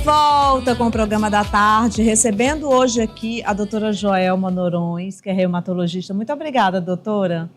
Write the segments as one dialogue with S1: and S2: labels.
S1: volta com o programa da tarde, recebendo hoje aqui a doutora Joelma Noronha, que é reumatologista. Muito obrigada, doutora,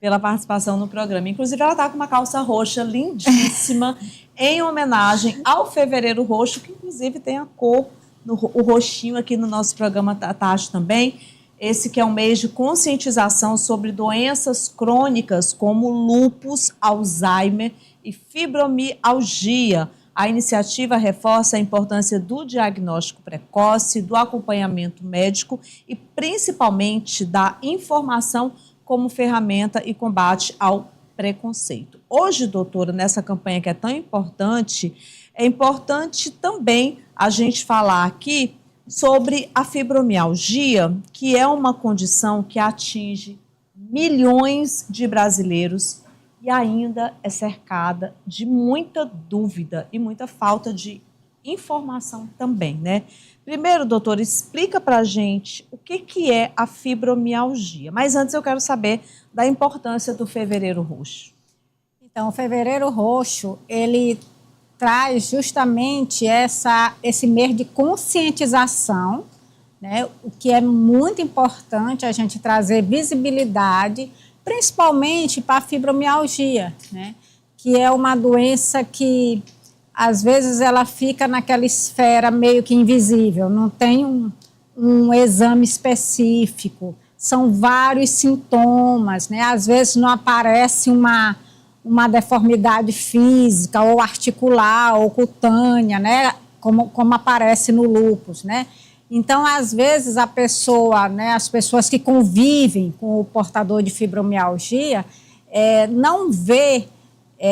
S1: pela participação no programa. Inclusive, ela está com uma calça roxa lindíssima, em homenagem ao Fevereiro Roxo, que inclusive tem a cor, o roxinho aqui no nosso programa da tarde também. Esse que é um mês de conscientização sobre doenças crônicas como lúpus, Alzheimer e fibromialgia. A iniciativa reforça a importância do diagnóstico precoce, do acompanhamento médico e principalmente da informação como ferramenta e combate ao preconceito. Hoje, doutora, nessa campanha que é tão importante, é importante também a gente falar aqui sobre a fibromialgia, que é uma condição que atinge milhões de brasileiros e ainda é cercada de muita dúvida e muita falta de informação também, né? Primeiro, doutor, explica pra gente o que é a fibromialgia. Mas antes eu quero saber da importância do Fevereiro Roxo.
S2: Então, o Fevereiro Roxo, ele traz justamente esse mês de conscientização, né? O que é muito importante a gente trazer visibilidade, principalmente para a fibromialgia, né? Que é uma doença que, às vezes, ela fica naquela esfera meio que invisível, não tem um exame específico, são vários sintomas, né? Às vezes não aparece uma deformidade física ou articular ou cutânea, né? Como aparece no lúpus, né? Então, às vezes, a pessoa, né, as pessoas que convivem com o portador de fibromialgia não vê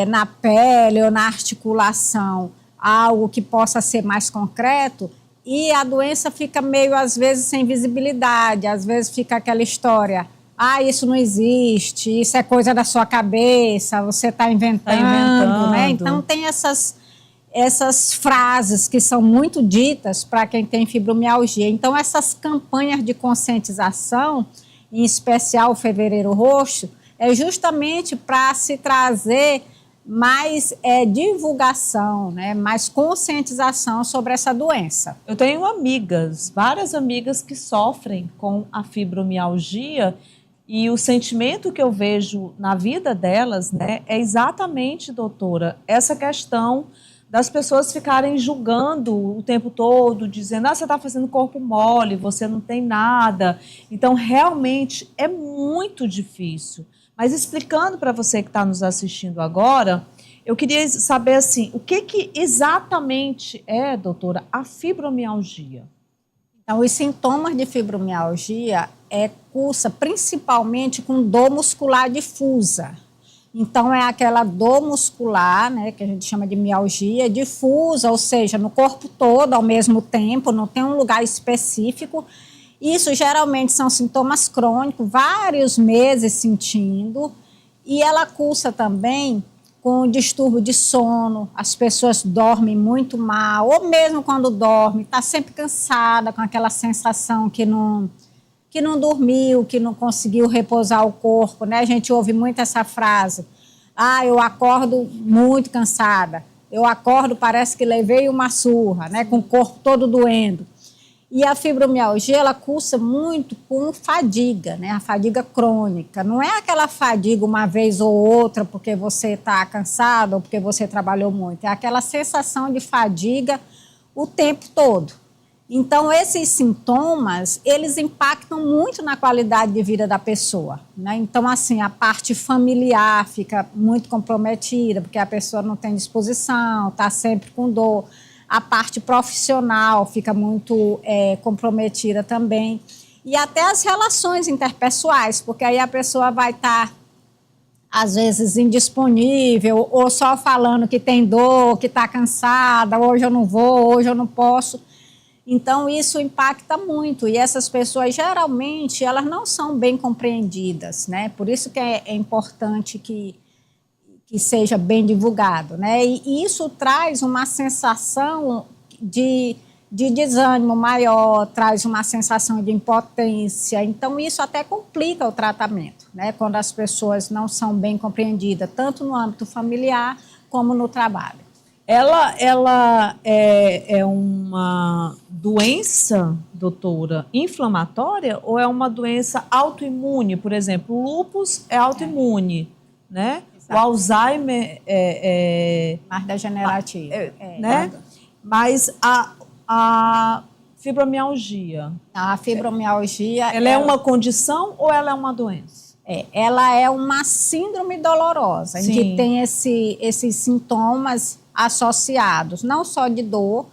S2: na pele ou na articulação algo que possa ser mais concreto e a doença fica meio, às vezes, sem visibilidade, às vezes fica aquela história, isso não existe, isso é coisa da sua cabeça, você está inventando, né? Então, tem essas frases que são muito ditas para quem tem fibromialgia. Então, essas campanhas de conscientização, em especial o Fevereiro Roxo, é justamente para se trazer mais divulgação, né? Mais conscientização sobre essa doença.
S1: Eu tenho amigas, várias amigas que sofrem com a fibromialgia e o sentimento que eu vejo na vida delas, né, é exatamente, doutora, essa questão das pessoas ficarem julgando o tempo todo, dizendo, você está fazendo corpo mole, você não tem nada. Então, realmente, é muito difícil. Mas explicando para você que está nos assistindo agora, eu queria saber, assim, o que exatamente é, doutora, a fibromialgia?
S2: Então, os sintomas de fibromialgia cursa principalmente com dor muscular difusa. Então, é aquela dor muscular, né, que a gente chama de mialgia, difusa, ou seja, no corpo todo ao mesmo tempo, não tem um lugar específico. Isso geralmente são sintomas crônicos, vários meses sentindo, e ela cursa também com distúrbio de sono, as pessoas dormem muito mal, ou mesmo quando dorme, está sempre cansada, com aquela sensação que não dormiu, que não conseguiu repousar o corpo, né? A gente ouve muito essa frase, eu acordo muito cansada, eu acordo, parece que levei uma surra, né? Com o corpo todo doendo. E a fibromialgia, ela cursa muito com fadiga, né? A fadiga crônica. Não é aquela fadiga uma vez ou outra porque você está cansado ou porque você trabalhou muito. É aquela sensação de fadiga o tempo todo. Então, esses sintomas, eles impactam muito na qualidade de vida da pessoa, né? Então, assim, a parte familiar fica muito comprometida, porque a pessoa não tem disposição, está sempre com dor. A parte profissional fica muito comprometida também. E até as relações interpessoais, porque aí a pessoa vai estar, às vezes, indisponível, ou só falando que tem dor, que está cansada, hoje eu não vou, hoje eu não posso. Então, isso impacta muito, e essas pessoas, geralmente, elas não são bem compreendidas, né? Por isso que é importante que seja bem divulgado, né? E isso traz uma sensação de desânimo maior, traz uma sensação de impotência. Então, isso até complica o tratamento, né? Quando as pessoas não são bem compreendidas, tanto no âmbito familiar como no trabalho.
S1: Ela é uma doença, doutora, inflamatória ou é uma doença autoimune? Por exemplo, o lúpus é autoimune, né?
S2: Exato.
S1: O Alzheimer
S2: Mais degenerativa.
S1: né? Mas a fibromialgia,
S2: A fibromialgia...
S1: ela é uma condição ou ela é uma doença?
S2: Ela é uma síndrome dolorosa, em que tem esses sintomas associados, não só de dor,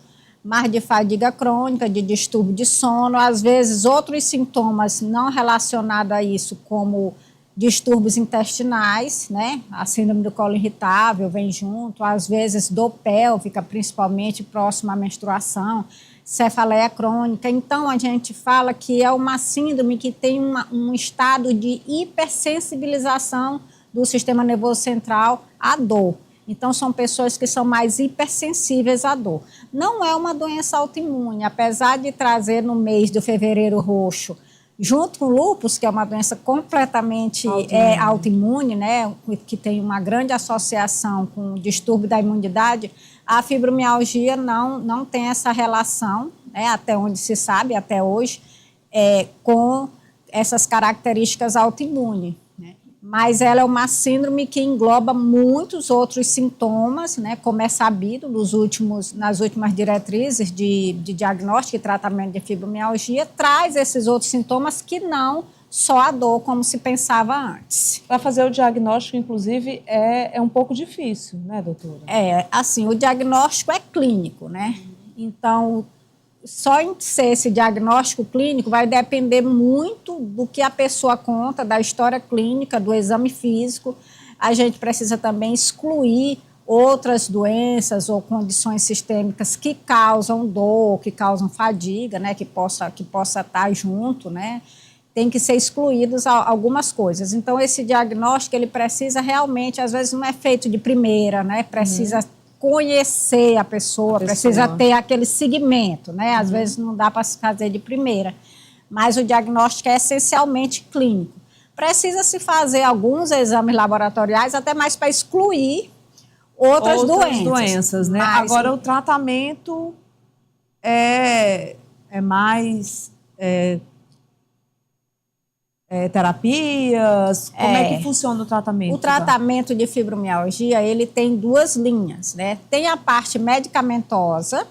S2: mas de fadiga crônica, de distúrbio de sono, às vezes outros sintomas não relacionados a isso, como distúrbios intestinais, né? A síndrome do colo irritável vem junto, às vezes dor pélvica, principalmente próxima à menstruação, cefaleia crônica. Então, a gente fala que é uma síndrome que tem um estado de hipersensibilização do sistema nervoso central à dor. Então, são pessoas que são mais hipersensíveis à dor. Não é uma doença autoimune, apesar de trazer no mês do fevereiro roxo, junto com o lúpus, que é uma doença completamente autoimune, né, que tem uma grande associação com o distúrbio da imunidade, a fibromialgia não tem essa relação, né, até onde se sabe, até hoje, com essas características autoimunes. Né? Mas ela é uma síndrome que engloba muitos outros sintomas, né, como é sabido nas últimas diretrizes de diagnóstico e tratamento de fibromialgia, traz esses outros sintomas que não só a dor, como se pensava antes.
S1: Para fazer o diagnóstico, inclusive, é um pouco difícil, né, doutora?
S2: Assim, o diagnóstico é clínico, né? Então, só em ser esse diagnóstico clínico vai depender muito do que a pessoa conta, da história clínica, do exame físico. A gente precisa também excluir outras doenças ou condições sistêmicas que causam dor, que causam fadiga, né? Que possa estar junto, né? Tem que ser excluídos algumas coisas. Então, esse diagnóstico, ele precisa realmente, às vezes não é feito de primeira, né? Precisa conhecer a pessoa, precisa ter aquele segmento, né? Às vezes não dá para se fazer de primeira. Mas o diagnóstico é essencialmente clínico. Precisa se fazer alguns exames laboratoriais, até mais para excluir outras
S1: doenças, né? Mas, agora, o tratamento é mais... terapias? Como é que funciona o tratamento?
S2: O tratamento de fibromialgia, ele tem duas linhas, né? Tem a parte medicamentosa,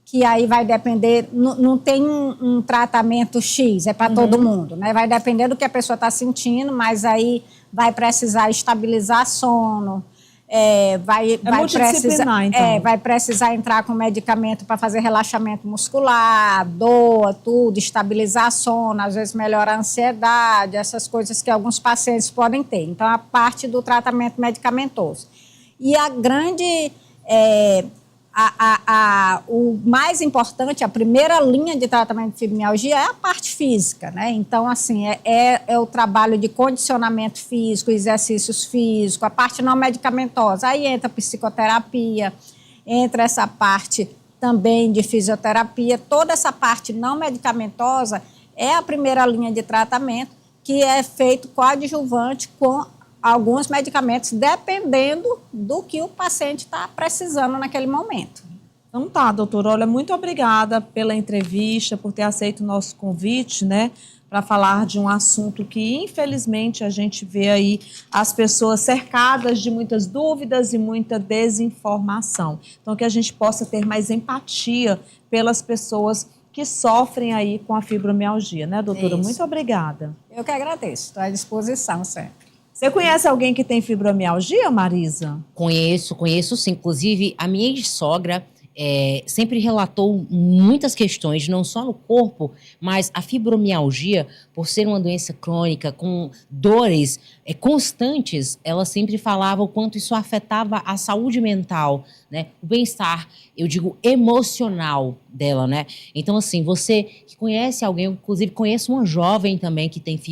S2: que aí vai depender, não tem um tratamento X, é para todo mundo, né? Vai depender do que a pessoa está sentindo, mas aí vai precisar estabilizar sono, vai precisar entrar com medicamento para fazer relaxamento muscular, dor, tudo, estabilizar sono, às vezes melhorar a ansiedade, essas coisas que alguns pacientes podem ter. Então, a parte do tratamento medicamentoso. E a grande... o mais importante, a primeira linha de tratamento de fibromialgia é a parte física, né? Então, assim, é o trabalho de condicionamento físico, exercícios físicos, a parte não medicamentosa. Aí entra a psicoterapia, entra essa parte também de fisioterapia. Toda essa parte não medicamentosa é a primeira linha de tratamento, que é feito coadjuvante com alguns medicamentos, dependendo do que o paciente está precisando naquele momento.
S1: Então tá, doutora, olha, muito obrigada pela entrevista, por ter aceito o nosso convite, né, para falar de um assunto que, infelizmente, a gente vê aí as pessoas cercadas de muitas dúvidas e muita desinformação. Então, que a gente possa ter mais empatia pelas pessoas que sofrem aí com a fibromialgia, né, doutora?
S2: Isso.
S1: Muito obrigada.
S2: Eu que agradeço, estou à disposição sempre.
S1: Você conhece alguém que tem fibromialgia, Marisa?
S3: Conheço sim. Inclusive, a minha ex-sogra sempre relatou muitas questões, não só no corpo, mas a fibromialgia, por ser uma doença crônica, com dores constantes, ela sempre falava o quanto isso afetava a saúde mental, né? O bem-estar, eu digo, emocional dela, né? Então, assim, você que conhece alguém, eu, inclusive conheço uma jovem também que tem fibromialgia,